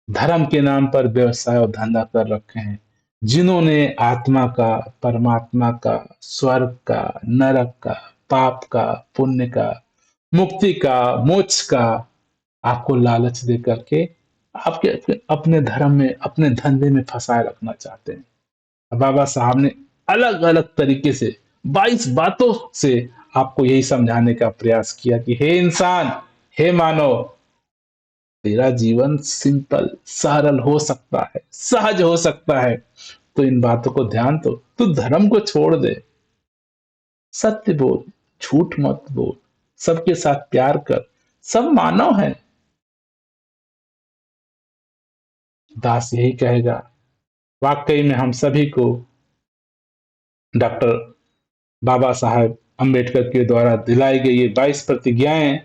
धर्म के नाम पर व्यवसाय और धंधा कर रखे हैं, जिन्होंने आत्मा का, परमात्मा का, स्वर्ग का, नरक का, पाप का, पुण्य का, मुक्ति का, मोक्ष का आपको लालच दे करके आपके अपने धर्म में, अपने धंधे में फंसाए रखना चाहते हैं। बाबा साहब ने अलग अलग तरीके से 22 बातों से आपको यही समझाने का प्रयास किया कि हे इंसान, हे मानव, तेरा जीवन सिंपल सरल हो सकता है, सहज हो सकता है। तो इन बातों को ध्यान दो, तू धर्म को छोड़ दे, सत्य बोल, झूठ मत बोल, सबके साथ प्यार कर, सब मानव है। दास यही कहेगा, वाकई में हम सभी को डॉक्टर बाबा साहेब अंबेडकर के द्वारा दिलाई गई ये 22 प्रतिज्ञाएं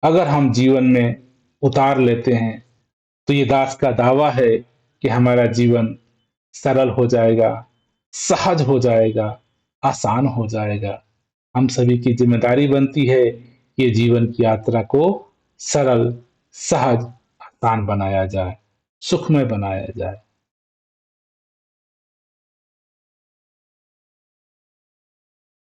अगर हम जीवन में उतार लेते हैं, तो ये दास का दावा है कि हमारा जीवन सरल हो जाएगा, सहज हो जाएगा, आसान हो जाएगा। हम सभी की जिम्मेदारी बनती है कि ये जीवन की यात्रा को सरल, सहज, आसान बनाया जाए, सुखमय बनाया जाए।